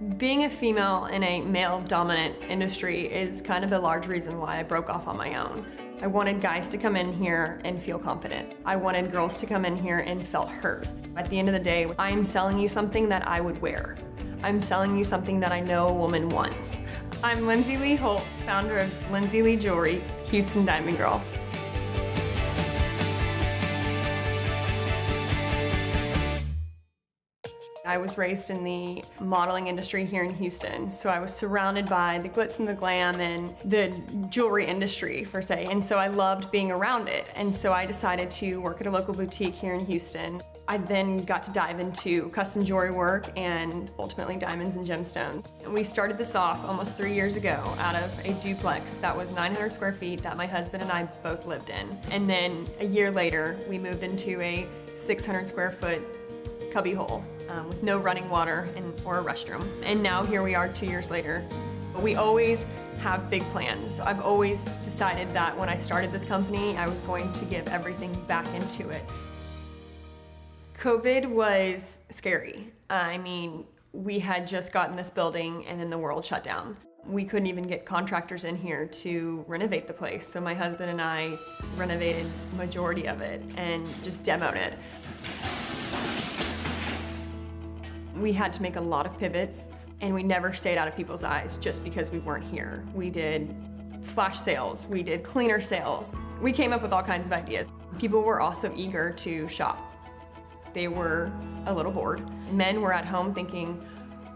Being a female in a male-dominant industry is kind of a large reason why I broke off on my own. I wanted guys to come in here and feel confident. I wanted girls to come in here and felt heard. At the end of the day, I'm selling you something that I would wear. I'm selling you something that I know a woman wants. I'm Lindsey Leigh Schultz, founder of Lindsey Leigh Jewelry, Houston Diamond Girl. I was raised in the modeling industry here in Houston, so I was surrounded by the glitz and the glam and the jewelry industry, per se, and so I loved being around it. And so I decided to work at a local boutique here in Houston. I then got to dive into custom jewelry work and ultimately diamonds and gemstones. And we started this off almost 3 years ago out of a duplex that was 900 square feet that my husband and I both lived in. And then a year later, we moved into a 600 square foot cubbyhole with no running water or a restroom. And now here we are 2 years later. We always have big plans. I've always decided that when I started this company, I was going to give everything back into it. COVID was scary. I mean, we had just gotten this building and then the world shut down. We couldn't even get contractors in here to renovate the place. So my husband and I renovated the majority of it and just demoed it. We had to make a lot of pivots, and we never stayed out of people's eyes just because we weren't here. We did flash sales, we did cleaner sales. We came up with all kinds of ideas. People were also eager to shop. They were a little bored. Men were at home thinking,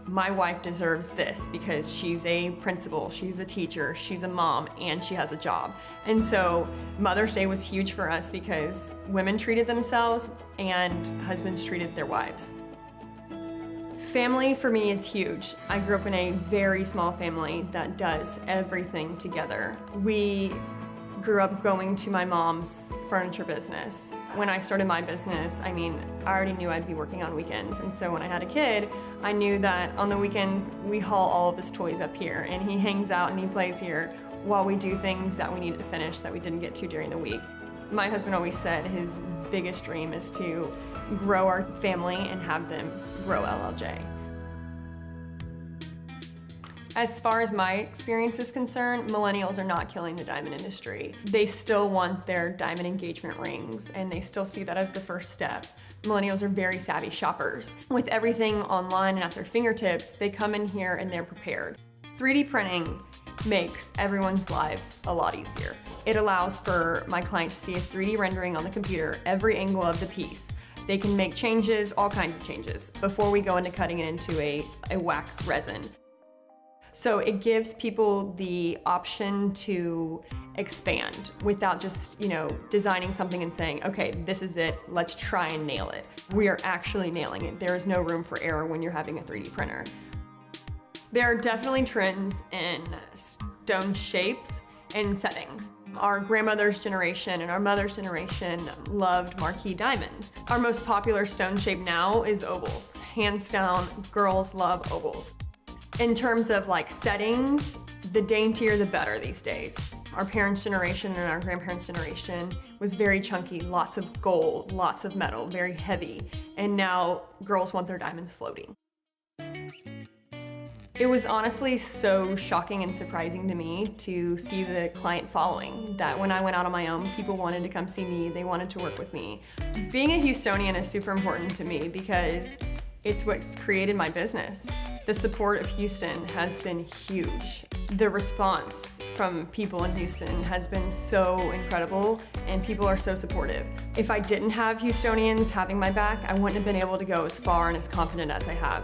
my wife deserves this because she's a principal, she's a teacher, she's a mom, and she has a job. And so Mother's Day was huge for us because women treated themselves and husbands treated their wives. Family for me is huge. I grew up in a very small family that does everything together. We grew up going to my mom's furniture business. When I started my business, I already knew I'd be working on weekends. And so when I had a kid, I knew that on the weekends, we haul all of his toys up here and he hangs out and he plays here while we do things that we needed to finish that we didn't get to during the week. My husband always said his biggest dream is to grow our family and have them grow LLJ. As far as my experience is concerned, millennials are not killing the diamond industry. They still want their diamond engagement rings, and they still see that as the first step. Millennials are very savvy shoppers. With everything online and at their fingertips, they come in here and they're prepared. 3D printing makes everyone's lives a lot easier. It allows for my client to see a 3D rendering on the computer, every angle of the piece. They can make changes, all kinds of changes, before we go into cutting it into a wax resin. So it gives people the option to expand without just, designing something and saying, okay, this is it, let's try and nail it. We are actually nailing it. There is no room for error when you're having a 3D printer. There are definitely trends in stone shapes and settings. Our grandmother's generation and our mother's generation loved marquee diamonds. Our most popular stone shape now is ovals. Hands down, girls love ovals. In terms of settings, the daintier the better these days. Our parents' generation and our grandparents' generation was very chunky, lots of gold, lots of metal, very heavy. And now girls want their diamonds floating. It was honestly so shocking and surprising to me to see the client following, that when I went out on my own, people wanted to come see me, they wanted to work with me. Being a Houstonian is super important to me because it's what's created my business. The support of Houston has been huge. The response from people in Houston has been so incredible, and people are so supportive. If I didn't have Houstonians having my back, I wouldn't have been able to go as far and as confident as I have.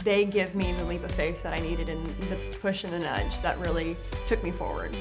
They give me the leap of faith that I needed and the push and the nudge that really took me forward.